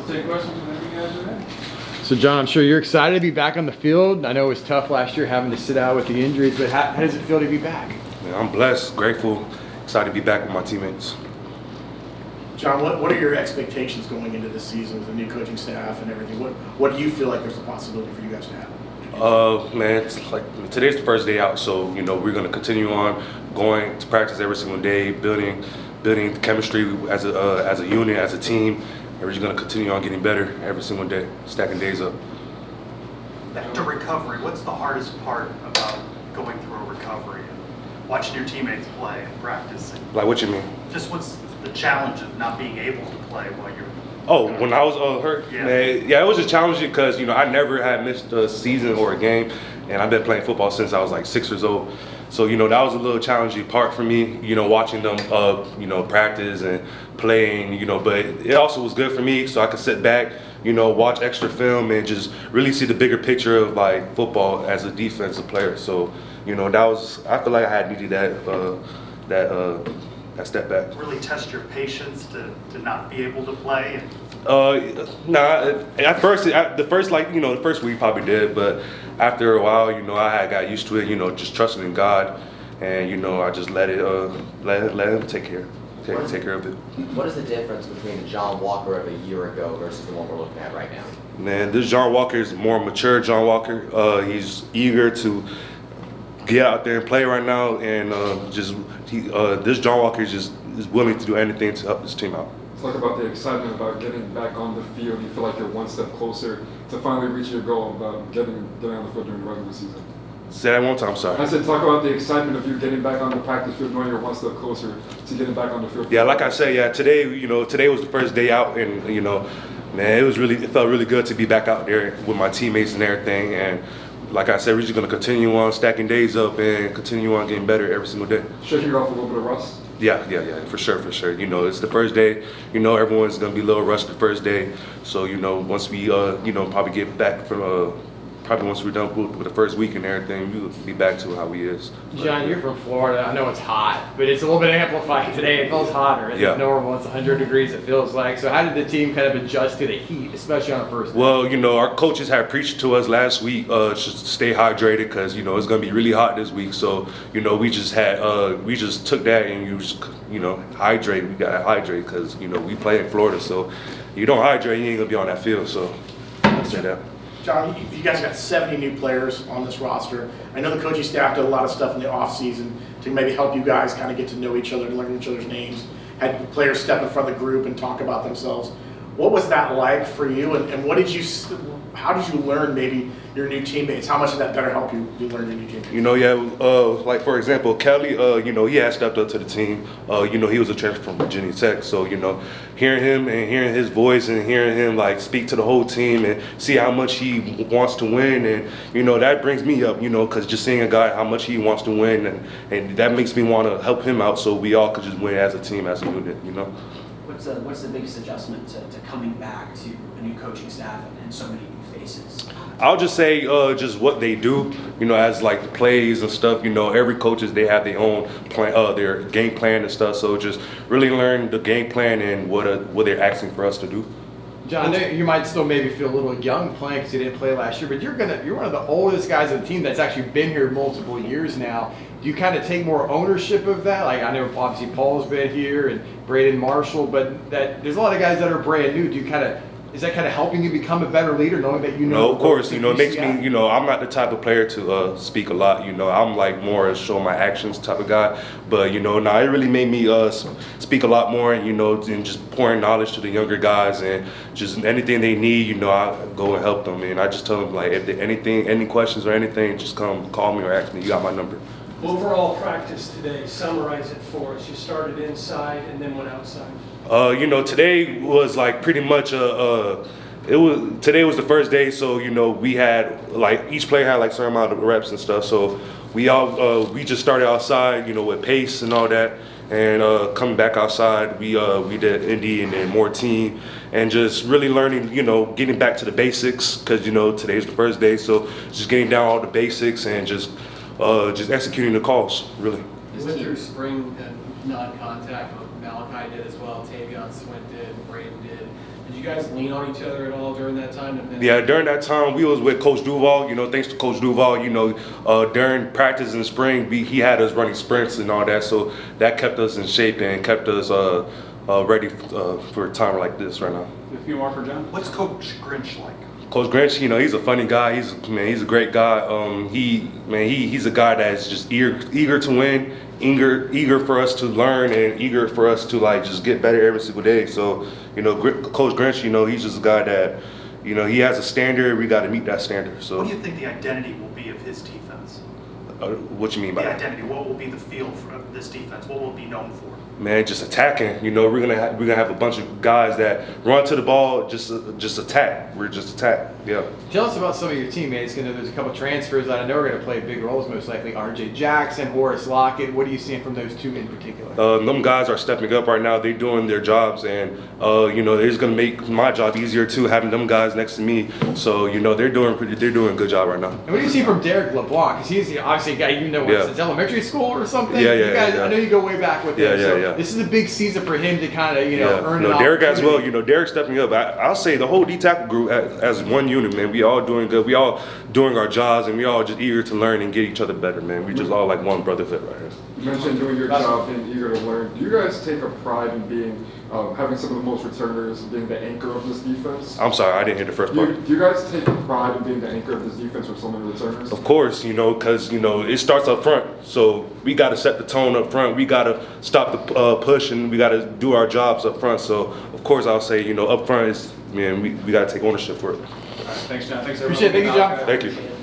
take questions whenever you guys are ready. So John, I'm sure you're excited to be back on the field. I know it was tough last year having to sit out with the injuries, but how does it feel to be back? Man, I'm blessed, grateful, excited to be back with my teammates. John, what are your expectations going into this season with the new coaching staff and everything? What do you feel like there's a possibility for you guys to have? Man, it's like today's the first day out, so we're gonna continue on going to practice every single day, building chemistry as a unit, as a team. And we're just gonna continue on getting better every single day, stacking days up. Back to recovery, what's the hardest part about going through a recovery and watching your teammates play and practicing? Like, what you mean? Just what's the challenge of not being able to play while you're... Oh, when I was hurt, Yeah. man, yeah, it was just challenging because I never had missed a season or a game, and I've been playing football since I was like 6 years old. So that was a little challenging part for me, watching them, practice and playing, but it also was good for me, so I could sit back, watch extra film and just really see the bigger picture of like football as a defensive player. So, I feel like I had needed that step back. Really test your patience to not be able to play? At first, the first week probably did, but after a while, I had got used to it, just trusting in God, and I just let him take care of it. What is the difference between the John Walker of a year ago versus the one we're looking at right now? Man, this John Walker is more mature John Walker. He's eager to get out there and play right now, and this John Walker is willing to do anything to help this team out. Talk about the excitement about getting back on the field. You feel like you're one step closer to finally reaching your goal about getting on the field during the regular season. Say that one time, sorry. I said talk about the excitement of you getting back on the practice field, knowing you're one step closer to getting back on the field. Yeah, like I said, today was the first day out, and man, it felt really good to be back out there with my teammates and everything. And like I said, we're just gonna continue on stacking days up and continue on getting better every single day. Shaking off a little bit of rust. Yeah, for sure. It's the first day. Everyone's gonna be a little rushed the first day. So once we probably get back from probably once we're done with the first week and everything, we'll be back to how we is. John, you're from Florida. I know it's hot, but it's a little bit amplified today. It feels hotter. It's normal. It's 100 degrees, it feels like. So how did the team kind of adjust to the heat, especially on the first day? Well, our coaches had preached to us last week just to stay hydrated because, it's going to be really hot this week. So, we just took that and hydrate. We got to hydrate because, we play in Florida. So you don't hydrate, you ain't going to be on that field. So I'll say that. John, you guys got 70 new players on this roster. I know the coaching staff did a lot of stuff in the offseason to maybe help you guys kind of get to know each other and learn each other's names. Had players step in front of the group and talk about themselves. What was that like for you, and how did you learn maybe your new teammates? How much did that better help you learn your new teammates? Like for example, Kelly, he had stepped up to the team. He was a transfer from Virginia Tech, so hearing him and hearing his voice and hearing him like speak to the whole team and see how much he wants to win, and that brings me up, because just seeing a guy how much he wants to win, and that makes me want to help him out so we all could just win as a team, as a unit, What's the biggest adjustment to coming back to a new coaching staff and so many new faces? I'll just say just what they do, as like the plays and stuff. Every coaches, they have their own plan, their game plan and stuff. So just really learn the game plan and what they're asking for us to do. John, I know you might still maybe feel a little young playing because you didn't play last year, but you're one of the oldest guys on the team that's actually been here multiple years now. Do you kind of take more ownership of that? Like I know obviously Paul's been here and Braden Marshall, but there's a lot of guys that are brand new. Is that kind of helping you become a better leader, knowing that No, of course. It makes me. I'm not the type of player to speak a lot. I'm like more a show my actions type of guy. But it really made me speak a lot more. And just pouring knowledge to the younger guys and just anything they need. I go and help them. And I just tell them like if any questions or anything, just come call me or ask me. You got my number. Overall practice today, summarize it for us. You started inside and then went outside. Today was like pretty much today was the first day, so we had like each player had like certain amount of reps and stuff. So we just started outside, with pace and all that, and coming back outside, we did Indy and then more team, and just really learning, getting back to the basics because today's the first day, so just getting down all the basics and just executing the calls, really. With your spring non-contact, Malachi did as well, Tavion Swint did, Braden did. Did you guys lean on each other at all during that time? And then- Yeah, during that time, we was with Coach Duval. You know, thanks to Coach Duval, you know, during practice in the spring, he had us running sprints and all that. So that kept us in shape and kept us ready for a time like this right now. A few more for John. What's Coach Grinch like? Coach Grinch, you know, he's a funny guy. He's a great guy. He's a guy that's just eager to win, eager for us to learn, and eager for us to like just get better every single day. So, you know, Coach Grinch, you know, he's just a guy that, you know, he has a standard. We got to meet that standard. So, What do you think the identity will be of his defense? What you mean by The that? identity. What will be the feel for this defense? What will it be known for? Man, just attacking. You know, we're gonna have a bunch of guys that run to the ball, just attack. We're just attack. Yeah. Tell us about some of your teammates. You know, there's a couple transfers that I know are going to play big roles, most likely R.J. Jackson, Horace Lockett. What are you seeing from those two in particular? Them guys are stepping up right now. They're doing their jobs, and you know, it's gonna make my job easier too, having them guys next to me. So you know, they're doing a good job right now. And what do you see from Derek LeBlanc? Because he's obviously a guy you know Yeah. since elementary school or something. Yeah, You guys, yeah. I know you go way back with Yeah, him. yeah, So yeah. this is a big season for him to kind of earn an No, Derek as well. opportunity. You know, Derek stepping up. I'll say the whole D tackle group as one unit, man. We all doing good. We all doing our jobs, and we all just eager to learn and get each other better, man. We just all like one brotherhood right here. You mentioned doing your job, being eager to learn. Do you guys take a pride in being, having some of the most returners, being the anchor of this defense? I'm sorry, I didn't hear the first part. Do you guys take pride in being the anchor of this defense with so many returners? Of course, you know, because, you know, it starts up front. So we got to set the tone up front. We got to stop the push, and we got to do our jobs up front. So, of course, I'll say, you know, up front is, man, we got to take ownership for it. All right, thanks, John. Thanks, everyone. Appreciate it. Thank you, John. Thank you.